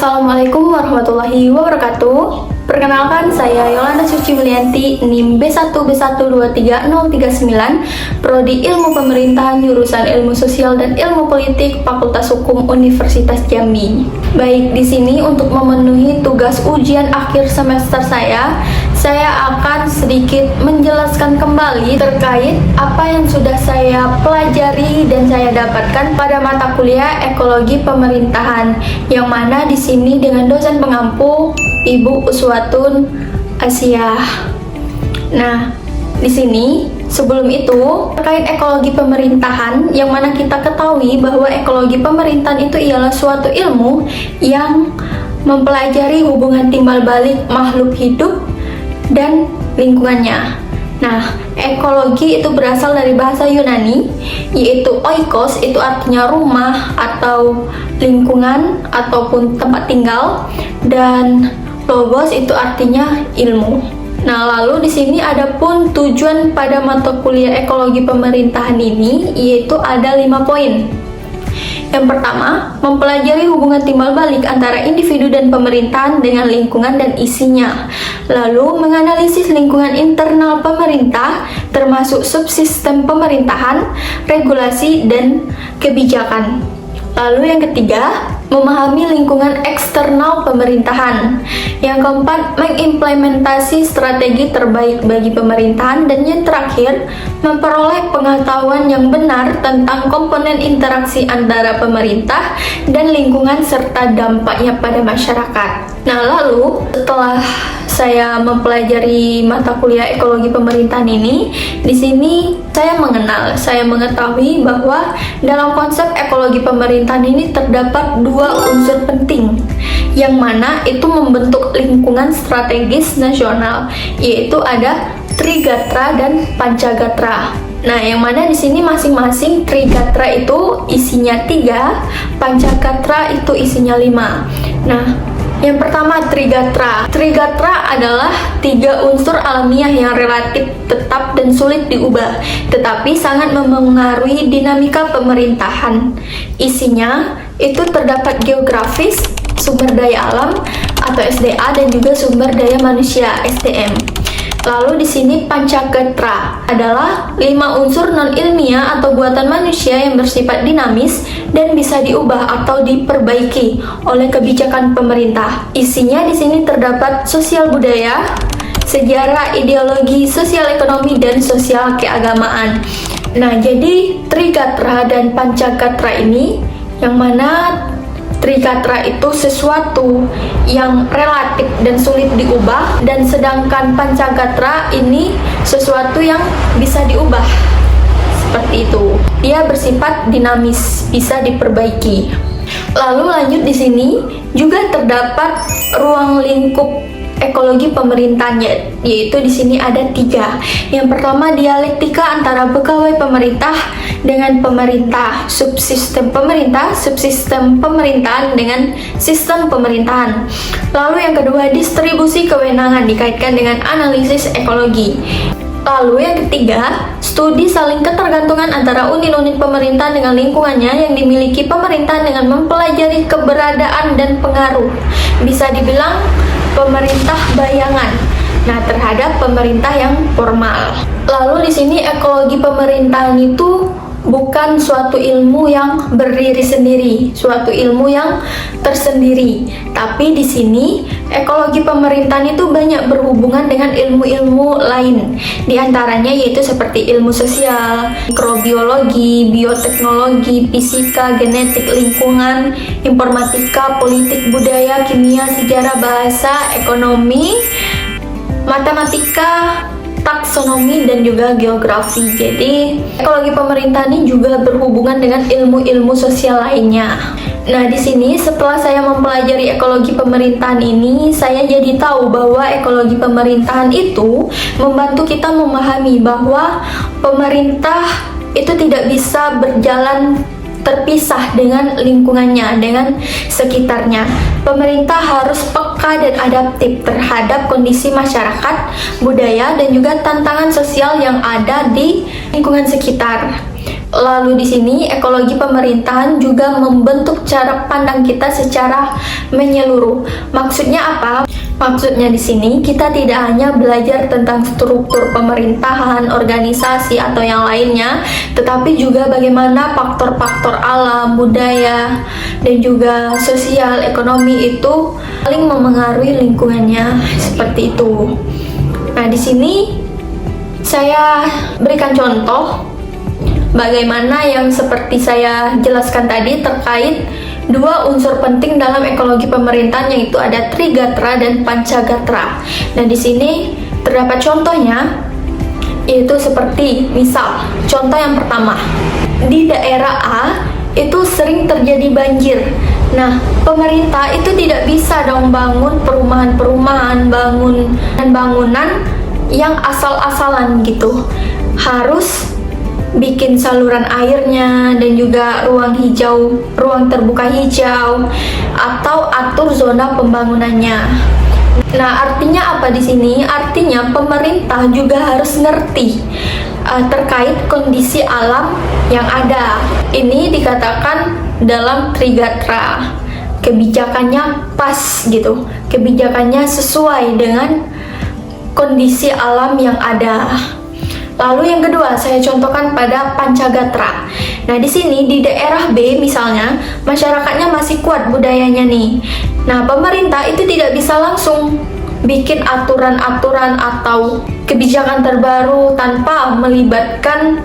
Assalamualaikum warahmatullahi wabarakatuh. Perkenalkan, saya Yolanda Suci Mulianti, NIM B1123039, Prodi Ilmu Pemerintahan, jurusan Ilmu Sosial dan Ilmu Politik, Fakultas Hukum Universitas Jambi. Baik, di sini untuk memenuhi tugas ujian akhir semester saya akan sedikit menjelaskan kembali terkait apa yang sudah saya pelajari dan saya dapatkan pada mata kuliah Ekologi Pemerintahan, yang mana di sini dengan dosen pengampu Ibu Uswatun Asyah. Nah, di sini sebelum itu terkait ekologi pemerintahan, yang mana kita ketahui bahwa ekologi pemerintahan itu ialah suatu ilmu yang mempelajari hubungan timbal balik makhluk hidup dan lingkungannya. Nah, ekologi itu berasal dari bahasa Yunani, yaitu oikos, itu artinya rumah atau lingkungan ataupun tempat tinggal, dan logos itu artinya ilmu. Nah, lalu di sini ada pun tujuan pada mata kuliah ekologi pemerintahan ini, yaitu ada 5 poin. Yang pertama, mempelajari hubungan timbal balik antara individu dan pemerintahan dengan lingkungan dan isinya. Lalu, menganalisis lingkungan internal pemerintah, termasuk subsistem pemerintahan, regulasi, dan kebijakan. Lalu yang ketiga, memahami lingkungan eksternal pemerintahan. Yang keempat, mengimplementasi strategi terbaik bagi pemerintahan. Dan yang terakhir, memperoleh pengetahuan yang benar tentang komponen interaksi antara pemerintah dan lingkungan serta dampaknya pada masyarakat. Nah, lalu setelah saya mempelajari mata kuliah ekologi pemerintahan ini, di sini saya mengetahui bahwa dalam konsep ekologi pemerintahan ini terdapat 2 unsur penting, yang mana itu membentuk lingkungan strategis nasional, yaitu ada Trigatra dan Pancagatra. Nah, yang mana di sini masing-masing Trigatra itu isinya 3, Pancagatra itu isinya 5. Nah, yang pertama, Trigatra. Trigatra adalah 3 unsur alamiah yang relatif tetap dan sulit diubah, tetapi sangat memengaruhi dinamika pemerintahan. Isinya itu terdapat geografis, sumber daya alam atau SDA, dan juga sumber daya manusia SDM. Lalu di sini Pancagatra adalah 5 unsur non-ilmiah atau buatan manusia yang bersifat dinamis dan bisa diubah atau diperbaiki oleh kebijakan pemerintah. Isinya di sini terdapat sosial budaya, sejarah, ideologi, sosial ekonomi, dan sosial keagamaan. Nah, jadi Trigatra dan Pancagatra ini, yang mana Trigatra itu sesuatu yang relatif dan sulit diubah, dan sedangkan Pancagatra ini sesuatu yang bisa diubah. Seperti itu. Dia bersifat dinamis, bisa diperbaiki. Lalu lanjut, di sini juga terdapat ruang lingkup ekologi pemerintahannya, yaitu di sini ada 3. Yang pertama, dialektika antara pegawai pemerintah dengan pemerintah, subsistem pemerintahan dengan sistem pemerintahan. Lalu yang kedua, distribusi kewenangan dikaitkan dengan analisis ekologi. Lalu yang ketiga, studi saling ketergantungan antara unit-unit pemerintahan dengan lingkungannya yang dimiliki pemerintahan dengan mempelajari keberadaan dan pengaruh, bisa dibilang pemerintah bayangan, terhadap pemerintah yang formal. Lalu di sini ekologi pemerintahan itu bukan suatu ilmu yang berdiri sendiri, suatu ilmu yang tersendiri. Tapi di sini ekologi pemerintahan itu banyak berhubungan dengan ilmu-ilmu lain. Di antaranya yaitu seperti ilmu sosial, mikrobiologi, bioteknologi, fisika, genetik, lingkungan, informatika, politik, budaya, kimia, sejarah, bahasa, ekonomi, matematika, taksonomi, dan juga geografi. Jadi ekologi pemerintahan ini juga berhubungan dengan ilmu-ilmu sosial lainnya. Nah, di sini setelah saya mempelajari ekologi pemerintahan ini, saya jadi tahu bahwa ekologi pemerintahan itu membantu kita memahami bahwa pemerintah itu tidak bisa berjalan terpisah dengan lingkungannya, dengan sekitarnya. Pemerintah harus peka dan adaptif terhadap kondisi masyarakat, budaya, dan juga tantangan sosial yang ada di lingkungan sekitar. Lalu di sini ekologi pemerintahan juga membentuk cara pandang kita secara menyeluruh. Maksudnya apa? Maksudnya di sini kita tidak hanya belajar tentang struktur pemerintahan, organisasi atau yang lainnya, tetapi juga bagaimana faktor-faktor alam, budaya, dan juga sosial, ekonomi itu saling memengaruhi lingkungannya, seperti itu. Nah, di sini saya berikan contoh bagaimana yang seperti saya jelaskan tadi terkait dua unsur penting dalam ekologi pemerintahan, yaitu ada Trigatra dan Pancagatra. Nah, di sini terdapat contohnya, yaitu seperti misal contoh yang pertama, di daerah A itu sering terjadi banjir. Nah, pemerintah itu tidak bisa dong bangun perumahan-perumahan, bangunan yang asal-asalan gitu. Harus bikin saluran airnya dan juga ruang terbuka hijau, atau atur zona pembangunannya. Nah, artinya apa di sini? Artinya pemerintah juga harus ngerti terkait kondisi alam yang ada. Ini dikatakan dalam Trigatra. Kebijakannya pas gitu. Kebijakannya sesuai dengan kondisi alam yang ada. Lalu yang kedua, saya contohkan pada Pancagatra. Nah, di sini di daerah B misalnya, masyarakatnya masih kuat budayanya nih. Nah, pemerintah itu tidak bisa langsung bikin aturan-aturan atau kebijakan terbaru tanpa melibatkan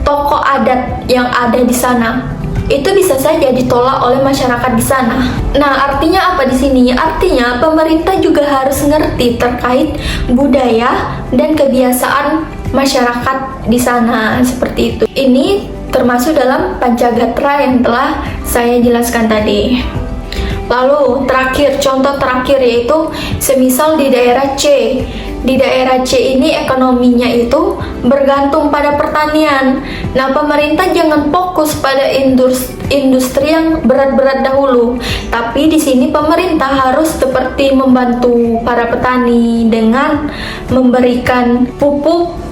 tokoh adat yang ada di sana. Itu bisa saja ditolak oleh masyarakat di sana. Nah, artinya apa di sini? Artinya pemerintah juga harus ngerti terkait budaya dan kebiasaan masyarakat di sana, seperti itu. Ini termasuk dalam Pancagatra yang telah saya jelaskan tadi. Lalu terakhir, contoh terakhir yaitu semisal di daerah C. Di daerah C ini ekonominya itu bergantung pada pertanian. Nah, pemerintah jangan fokus pada industri yang berat-berat dahulu. Tapi di sini pemerintah harus seperti membantu para petani dengan memberikan pupuk,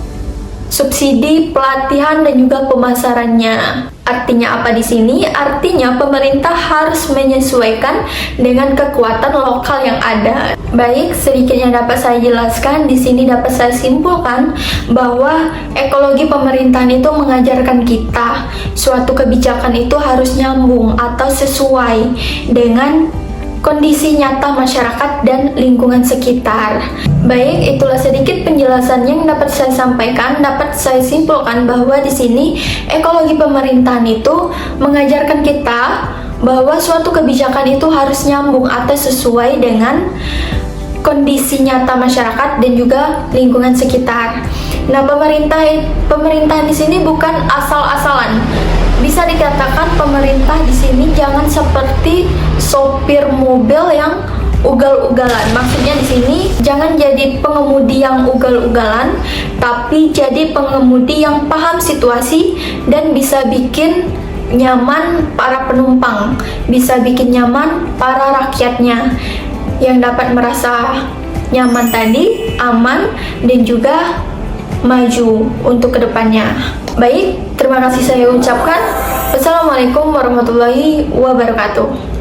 subsidi, pelatihan, dan juga pemasarannya. Artinya apa di sini? Artinya pemerintah harus menyesuaikan dengan kekuatan lokal yang ada. Baik, sedikit yang dapat saya jelaskan di sini dapat saya simpulkan bahwa ekologi pemerintahan itu mengajarkan kita suatu kebijakan itu harus nyambung atau sesuai dengan kondisi nyata masyarakat dan lingkungan sekitar. Baik, itulah sedikit penjelasan yang dapat saya sampaikan, dapat saya simpulkan bahwa di sini ekologi pemerintahan itu mengajarkan kita bahwa suatu kebijakan itu harus nyambung atau sesuai dengan kondisi nyata masyarakat dan juga lingkungan sekitar. Nah, pemerintahan di sini bukan asal-asalan. Bisa dikatakan pemerintah di sini jangan seperti sopir mobil yang ugal-ugalan. Maksudnya di sini jangan jadi pengemudi yang ugal-ugalan, tapi jadi pengemudi yang paham situasi dan bisa bikin nyaman para penumpang, bisa bikin nyaman para rakyatnya yang dapat merasa nyaman tadi, aman, dan juga maju untuk kedepannya. Baik, terima kasih saya ucapkan. Wassalamualaikum warahmatullahi wabarakatuh.